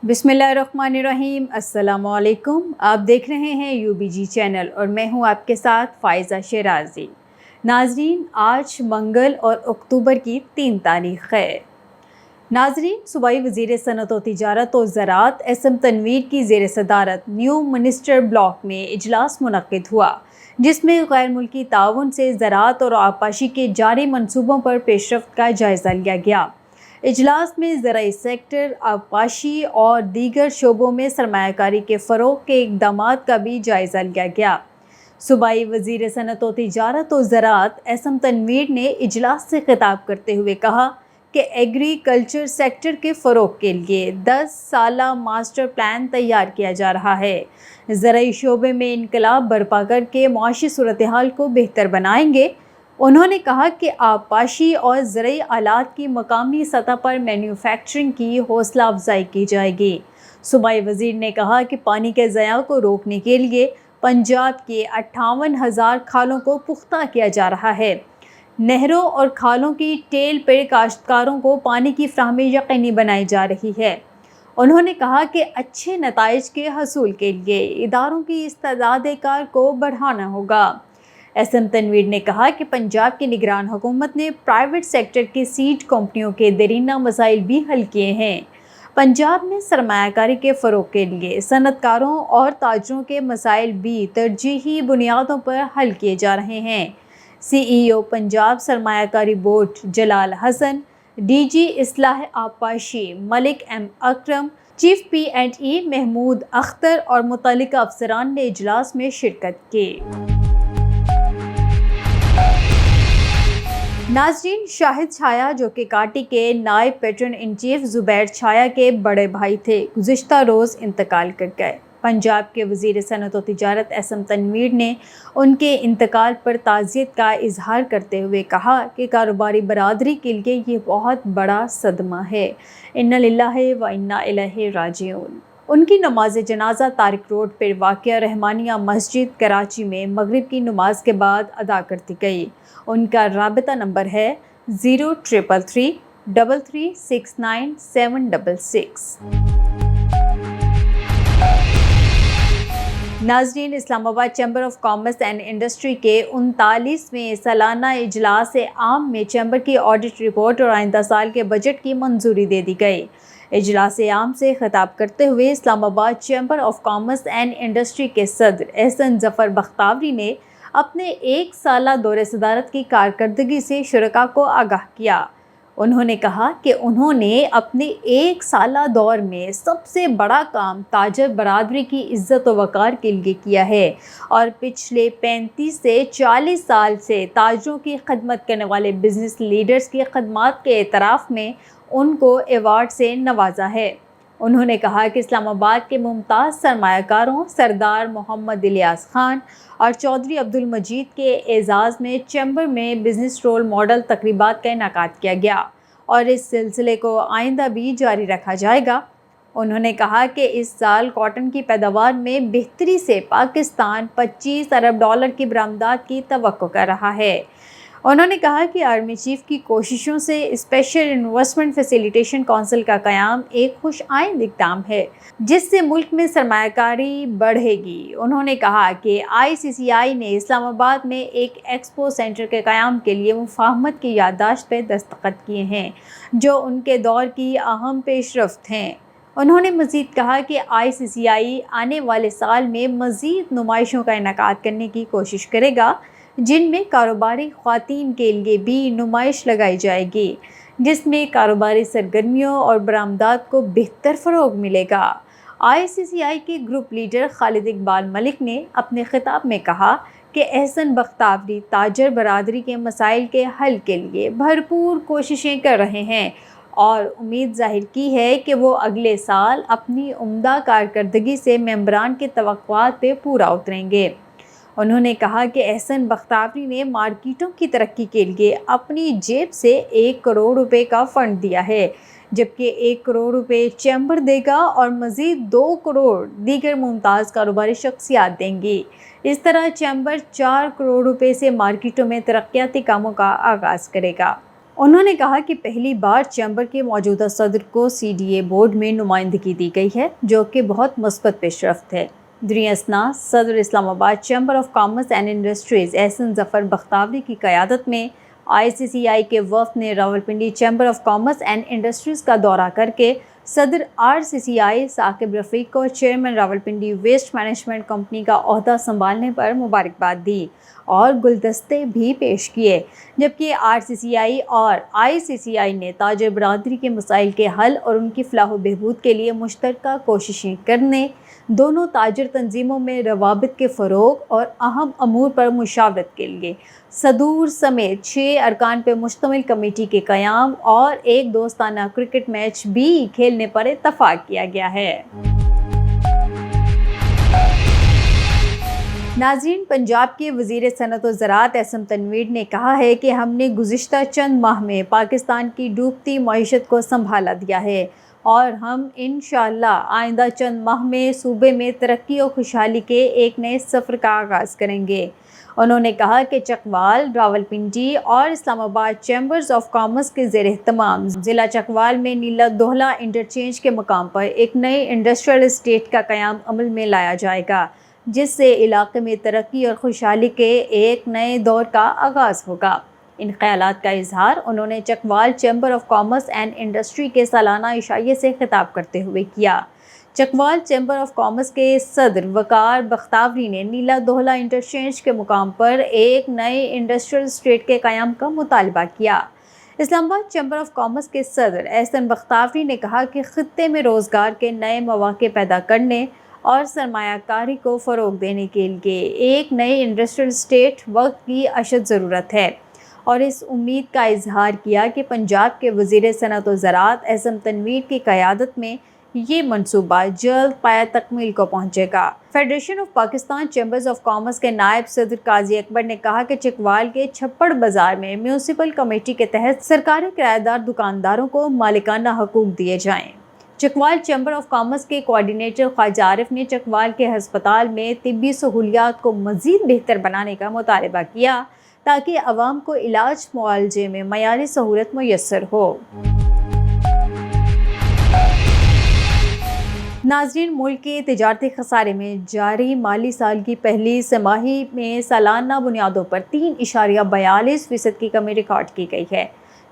बिस्मिल्लाहिर्रहमानिर्रहीम। अस्सलामुअलैकुम। आप देख रहे हैं UBG चैनल और मैं हूं आपके साथ फ़ाइज़ा शेराज़ी। नाज़रीन, आज मंगल और अक्टूबर की 3 तारीख़ है। नाज़रीन, सूबाई वज़ीर सनअत व तिजारत व ज़राअत SM तनवीर की ज़ेर सदारत न्यू मिनिस्टर ब्लॉक में इजलास मुनक़्क़िद हुआ, जिसमें गैर मुल्की ताउन से ज़राअत और आबपाशी के जारी मनसूबों पर पेशरफ्त का जायज़ा लिया गया। इजलास में ज़राई सेक्टर, आबपाशी और दीगर शोबों में सरमायाकारी के फ़रोग़ के इक़दामात का भी जायज़ा लिया गया। सूबाई वज़ीर सनअत व तिजारत व ज़राअत SM तनवीर ने इजलास से खिताब करते हुए कहा कि एग्रीकल्चर सेक्टर के फ़रोग़ के लिए 10 साला मास्टर प्लान तैयार किया जा रहा है। ज़राई शोबे में इनकलाब बर्पा करके मुआशी सूरत हाल को बेहतर बनाएंगे। उन्होंने कहा कि आबपाशी और ज़राई आलात की मकामी सतह पर मैन्युफैक्चरिंग की हौसला अफजाई की जाएगी। सूबाई वज़ीर ने कहा कि पानी के ज़यां को रोकने के लिए पंजाब के 58,000 खालों को पुख्ता किया जा रहा है। नहरों और खालों की टेल पर काश्तकारों को पानी की फ़राहमी यकीनी बनाई जा रही है। उन्होंने कहा कि अच्छे नताइज के हसूल के लिए इदारों की इस्तेदाद कार को बढ़ाना होगा। SM तनवीर ने कहा कि पंजाब की निगरान हुकूमत ने प्राइवेट सेक्टर की सीड कंपनियों के देरीना मसाइल भी हल किए हैं। पंजाब में सरमायाकारी के फ़रोग़ के लिए सनतकारों और ताजरों के मसाइल भी तरजीही बुनियादों पर हल किए जा रहे हैं। CEO पंजाब सरमायाकारी बोर्ड जलाल हसन, DG इस्लाह आबपाशी मलिक M अकरम, चीफ P&E महमूद अख्तर और मुतल्लिका अफसरान ने इजलास में शिरकत की। नाज़रीन, शाहिद छाया, जो कि काटी के नायब पैट्रन इन चीफ ज़ुबैर छाया के बड़े भाई थे, गुज़िश्ता रोज़ इंतकाल कर गए। पंजाब के वज़ीर सनअत व तिजारत SM तनवीर ने उनके इंतकाल पर ताज़ियत का इजहार करते हुए कहा कि कारोबारी बरादरी के लिए ये बहुत बड़ा सदमा है। इन्ना लिल्लाहि व इन्ना इलैहि राजिऊन। उनकी नमाज जनाजा तारिक रोड पर वाक़िया रहमानिया मस्जिद कराची में मगरिब की नमाज के बाद अदा कर दी गई। उनका राबिता नंबर है 0333 3369 766। नाज़रीन, Islamabad chamber of commerce and industry के 39वें सालाना इजलास आम में चैम्बर की ऑडिट रिपोर्ट और आइंदा साल के बजट की मंजूरी दे दी गई। इजलास आम से खिताब करते हुए Islamabad chamber of commerce and industry के सदर एहसन ज़फ़र बख्तावरी ने अपने 1 साला दौरे सदारत की कारकर्दगी से शुरका को आगाह किया। उन्होंने कहा कि उन्होंने अपने 1 साला दौर में सबसे बड़ा काम ताजर बरादरी की इज़्ज़त व वक़ार के लिए किया है और पिछले 35 से 40 साल से ताजरों की खदमत करने वाले बिज़नेस लीडर्स की खदमात के एतराफ़ में उनको एवार्ड से नवाजा है। उन्होंने कहा कि इस्लामाबाद के मुमताज़ सरमायाकारों सरदार मोहम्मद इलियास खान और चौधरी अब्दुल मजीद के एजाज़ में चैम्बर में बिज़नेस रोल मॉडल तकरीबात का इनेकाद किया गया और इस सिलसिले को आइंदा भी जारी रखा जाएगा। उन्होंने कहा कि इस साल कॉटन की पैदावार में बेहतरी से पाकिस्तान 25 अरब डॉलर की बरामदात की तवक्को कर रहा है। उन्होंने कहा कि आर्मी चीफ की कोशिशों से स्पेशल इन्वेस्टमेंट फैसिलिटेशन काउंसिल का क़याम एक खुश आइंद इक़दाम है, जिससे मुल्क में सरमायाकारी बढ़ेगी। उन्होंने कहा कि ICCI ने इस्लामाबाद में एक एक्सपो सेंटर के क़याम के लिए मुफाहमत की याददाश्त पर दस्तखत किए हैं, जो उनके दौर की अहम पेशरफ्त हैं। उन्होंने मज़ीद कहा कि ICCI आने वाले साल में मज़ीद नुमाइशों का इनेकाद करने की कोशिश करेगा, जिनमें कारोबारी ख़वातीन के लिए भी नुमाइश लगाई जाएगी, जिसमें कारोबारी सरगर्मियों और बरामदात को बेहतर फ़रोग़ मिलेगा। ICCI के ग्रुप लीडर खालिद इकबाल मलिक ने अपने ख़िताब में कहा कि एहसन बख्तावरी ताजर बरादरी के मसाइल के हल के लिए भरपूर कोशिशें कर रहे हैं और उम्मीद ज़ाहिर की है कि वो अगले साल अपनी उम्दा कारकर्दगी से मेंबरान के तवक्कुआत पे पूरा उतरेंगे। उन्होंने कहा कि एहसन बख्तावरी ने मार्केटों की तरक्की के लिए अपनी जेब से 1 करोड़ रुपए का फ़ंड दिया है, जबकि 1 करोड़ रुपए चैम्बर देगा और मज़ीद 2 करोड़ दीगर मुमताज़ कारोबारी शख्सियात देंगी। इस तरह चैम्बर 4 करोड़ रुपए से मार्केटों में तरक्याती कामों का आगाज़ करेगा। انہوں نے کہا کہ پہلی بار چیمبر کے موجودہ صدر کو CDA بورڈ میں نمائندگی دی گئی ہے، جو کہ بہت مثبت پیش رفت ہے۔ دریں اثنا صدر Islamabad chamber of commerce and industries Ahsan Zafar Bakhtawari کی قیادت میں ICCI کے وفد نے Rawalpindi chamber of commerce and industries کا دورہ کر کے صدر RCCI ثاقب رفیق کو chairman Rawalpindi waste management company کا عہدہ سنبھالنے پر مبارکباد دی اور گلدستے بھی پیش کیے، جبکہ RCCI اور ICCI نے تاجر برادری کے مسائل کے حل اور ان کی فلاح و بہبود کے لیے مشترکہ کوششیں کرنے، دونوں تاجر تنظیموں میں روابط کے فروغ اور اہم امور پر مشاورت کے لیے صدور سمیت 6 ارکان پر مشتمل کمیٹی کے قیام اور ایک دوستانہ کرکٹ میچ بھی کھیلنے پر اتفاق کیا گیا ہے۔ ناظرین، پنجاب کے وزیر صنعت و زراعت احسن تنویر نے کہا ہے کہ ہم نے گزشتہ چند ماہ میں پاکستان کی ڈوبتی معیشت کو سنبھالا دیا ہے اور ہم انشاءاللہ آئندہ چند ماہ میں صوبے میں ترقی و خوشحالی کے ایک نئے سفر کا آغاز کریں گے۔ انہوں نے کہا کہ چکوال، راولپنڈی اور اسلام آباد چیمبرز آف کامرس کے زیر اہتمام ضلع چکوال میں نیلا دوہلا انٹرچینج کے مقام پر ایک نئے انڈسٹریل اسٹیٹ کا قیام عمل میں لایا جائے گا، جس سے علاقے میں ترقی اور خوشحالی کے ایک نئے دور کا آغاز ہوگا۔ ان خیالات کا اظہار انہوں نے Chakwal chamber of commerce and industry کے سالانہ عشائیے سے خطاب کرتے ہوئے کیا۔ چکوال چیمبر آف کامرس کے صدر وقار بختاوری نے نیلا دوہلا انٹرچینج کے مقام پر ایک نئے انڈسٹریل اسٹیٹ کے قیام کا مطالبہ کیا۔ اسلام آباد چیمبر آف کامرس کے صدر احسن بختاوری نے کہا کہ خطے میں روزگار کے نئے مواقع پیدا کرنے اور سرمایہ کاری کو فروغ دینے کے لیے ایک نئے انڈسٹریل اسٹیٹ وقت کی اشد ضرورت ہے، اور اس امید کا اظہار کیا کہ پنجاب کے وزیر صنعت و زراعت احسن تنویر کی قیادت میں یہ منصوبہ جلد پایہ تکمیل کو پہنچے گا۔ Federation of Pakistan chambers of commerce کے نائب صدر قاضی اکبر نے کہا کہ چکوال کے چھپڑ بازار میں میونسپل کمیٹی کے تحت سرکاری کرایہ دار دکانداروں کو مالکانہ حقوق دیے جائیں۔ چکوال چیمبر آف کامرس کے کوآرڈینیٹر خواجہ عارف نے چکوال کے ہسپتال میں طبی سہولیات کو مزید بہتر بنانے کا مطالبہ کیا تاکہ عوام کو علاج معالجے میں معیاری سہولت میسر ہو۔ ناظرین، ملک کے تجارتی خسارے میں جاری مالی سال کی پہلی سہ ماہی میں سالانہ بنیادوں پر 3.42% کی کمی ریکارڈ کی گئی ہے۔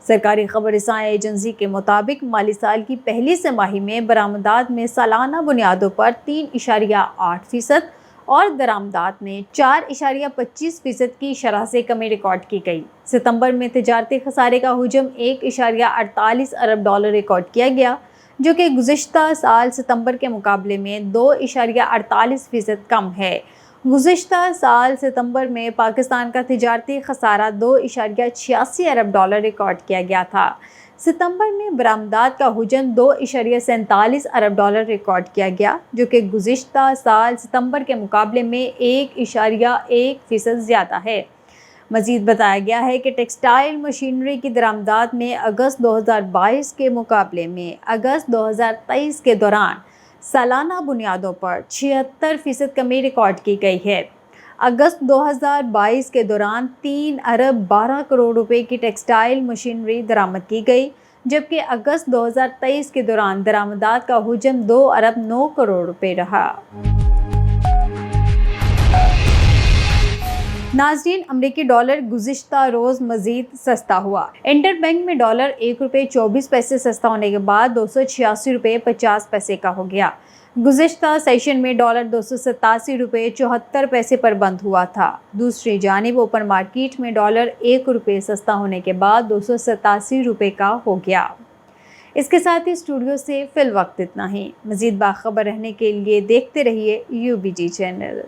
سرکاری خبر رساں ایجنسی کے مطابق مالی سال کی پہلی سہ ماہی میں برآمدات میں سالانہ بنیادوں پر 3.8% اور درآمدات میں 4.25% کی شرح سے کمی ریکارڈ کی گئی۔ ستمبر میں تجارتی خسارے کا حجم $1.48 ارب ریکارڈ کیا گیا، جو کہ گزشتہ سال ستمبر کے مقابلے میں 2.48% کم ہے۔ گزشتہ سال ستمبر میں پاکستان کا تجارتی خسارہ $2.86 ارب ریکارڈ کیا گیا تھا۔ ستمبر میں برآمدات کا حجم $2.47 ارب ریکارڈ کیا گیا، جو کہ گزشتہ سال ستمبر کے مقابلے میں 1.1% زیادہ ہے۔ مزید بتایا گیا ہے کہ ٹیکسٹائل مشینری کی درآمدات میں اگست 2022 کے مقابلے میں اگست 2023 کے دوران سالانہ بنیادوں پر 76% کمی ریکارڈ کی گئی ہے۔ اگست 2022 کے دوران 3.12 ارب کی ٹیکسٹائل مشینری درآمد کی گئی، جبکہ اگست 2023 کے دوران درآمدات کا حجم 2.9 ارب رہا۔ ناظرین، امریکی ڈالر گزشتہ روز مزید سستا ہوا۔ انٹر بینک میں ڈالر $1.24 سستا ہونے کے بعد $286.50 کا ہو گیا۔ گزشتہ سیشن میں ڈالر $287.74 پر بند ہوا تھا۔ دوسری جانب اوپن مارکیٹ میں ڈالر $1 سستا ہونے کے بعد $287 کا ہو گیا۔ اس کے ساتھ ہی اسٹوڈیو سے فی الوقت اتنا ہی۔ مزید باخبر رہنے کے لیے دیکھتے رہیے UBG چینل۔